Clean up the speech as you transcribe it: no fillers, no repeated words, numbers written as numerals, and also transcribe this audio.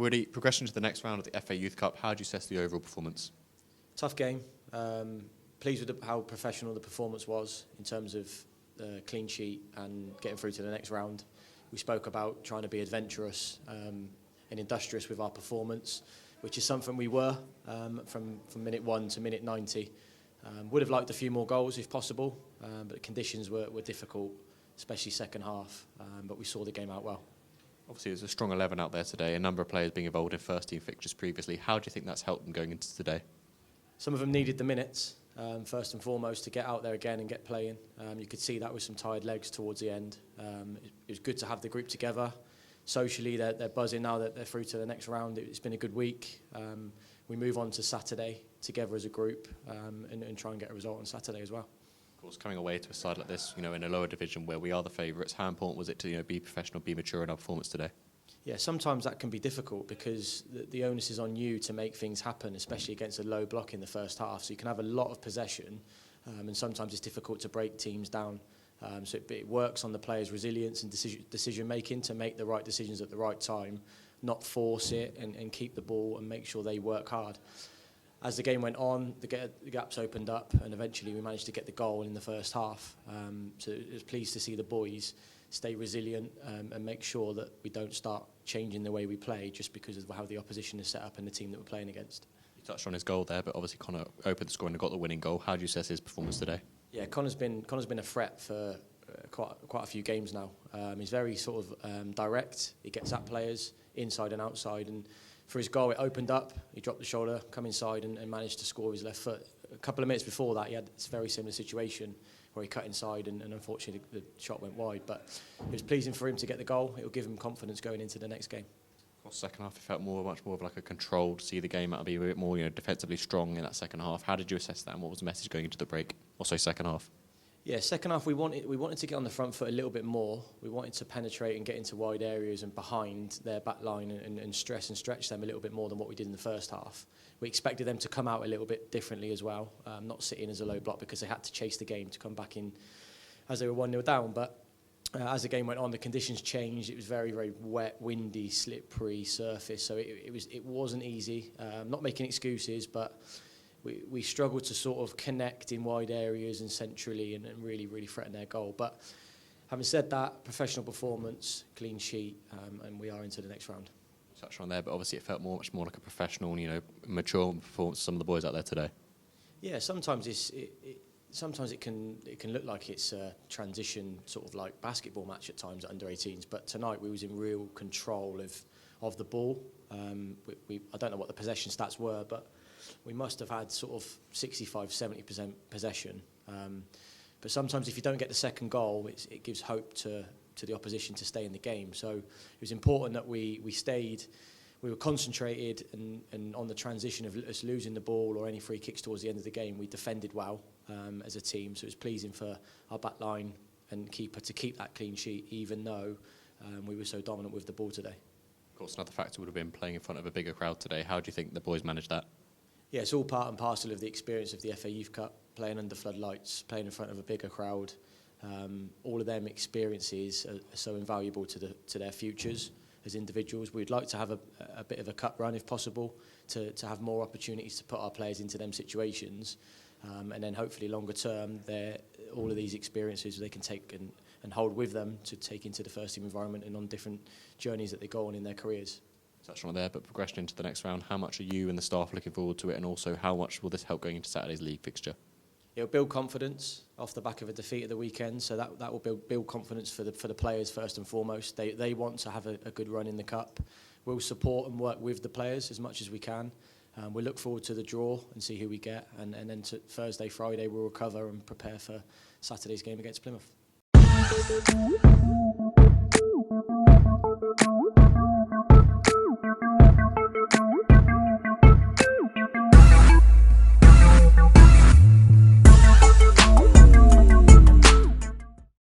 already. Progression to the next round of the FA Youth Cup, how do you assess the overall performance? Tough game. Pleased with how professional the performance was in terms of the clean sheet and getting through to the next round. We spoke about trying to be adventurous and industrious with our performance, which is something we were from minute 1 to minute 90. Would have liked a few more goals if possible, but the conditions were difficult, especially second half, but we saw the game out well. Obviously, there's a strong 11 out there today, a number of players being involved in first-team fixtures previously. How do you think that's helped them going into today? Some of them needed the minutes, first and foremost, to get out there again and get playing. You could see that with some tired legs towards the end. It was good to have the group together. Socially, they're buzzing now that they're through to the next round. It's been a good week. We move on to Saturday together as a group and try and get a result on Saturday as well. Of course, coming away to a side like this, in a lower division where we are the favourites, how important was it to be professional, be mature in our performance today? Yeah, sometimes that can be difficult because the onus is on you to make things happen, especially against a low block in the first half. So you can have a lot of possession, and sometimes it's difficult to break teams down. So it works on the players' resilience and decision making to make the right decisions at the right time, not force it and keep the ball and make sure they work hard. As the game went on, the gaps opened up, and eventually we managed to get the goal in the first half. So I was pleased to see the boys stay resilient and make sure that we don't start changing the way we play just because of how the opposition is set up and the team that we're playing against. You touched on his goal there, but obviously Connor opened the score and got the winning goal. How do you assess his performance today? Yeah, Connor's been a threat for quite a few games now. He's very sort of direct. He gets at players inside and outside, and for his goal, it opened up. He dropped the shoulder, come inside, and managed to score with his left foot. A couple of minutes before that, he had this very similar situation where he cut inside, and unfortunately the shot went wide. But it was pleasing for him to get the goal. It will give him confidence going into the next game. Of course, second half, it felt much more of like a controlled, see the game out, be a bit more defensively strong in that second half. How did you assess that, and what was the message going into the break? Also, second half. Yeah, second half we wanted to get on the front foot a little bit more. We wanted to penetrate and get into wide areas and behind their back line and stress and stretch them a little bit more than what we did in the first half. We expected them to come out a little bit differently as well, not sit in as a low block because they had to chase the game to come back in as they were 1-0 down. But as the game went on, the conditions changed. It was very, very wet, windy, slippery surface, so it wasn't easy. Not making excuses, but we struggled to sort of connect in wide areas and centrally and really, really threaten their goal. But having said that, professional performance, clean sheet, and we are into the next round. Touched on there, but obviously it felt much more like a professional, mature performance. Some of the boys out there today. Yeah, sometimes it can look like it's a transition sort of like basketball match at times at under-18s. But tonight we was in real control of the ball. I don't know what the possession stats were, but we must have had sort of 65-70% possession. But sometimes if you don't get the second goal, it gives hope to the opposition to stay in the game. So it was important that we stayed, we were concentrated, and on the transition of us losing the ball or any free kicks towards the end of the game, we defended well as a team. So it was pleasing for our back line and keeper to keep that clean sheet, even though we were so dominant with the ball today. Of course, another factor would have been playing in front of a bigger crowd today. How do you think the boys managed that? Yeah, it's all part and parcel of the experience of the FA Youth Cup, playing under floodlights, playing in front of a bigger crowd. All of them experiences are so invaluable to their futures as individuals. We'd like to have a bit of a cup run if possible, to have more opportunities to put our players into them situations, and then hopefully longer term, all of these experiences they can take and hold with them to take into the first team environment and on different journeys that they go on in their careers. Touched on there, but progression into the next round, how much are you and the staff looking forward to it, and also how much will this help going into Saturday's league fixture? It'll build confidence off the back of a defeat at the weekend, so that will build confidence for the players first and foremost. They want to have a good run in the cup. We'll support and work with the players as much as we can. We'll look forward to the draw and see who we get, and then to Thursday, Friday we'll recover and prepare for Saturday's game against Plymouth.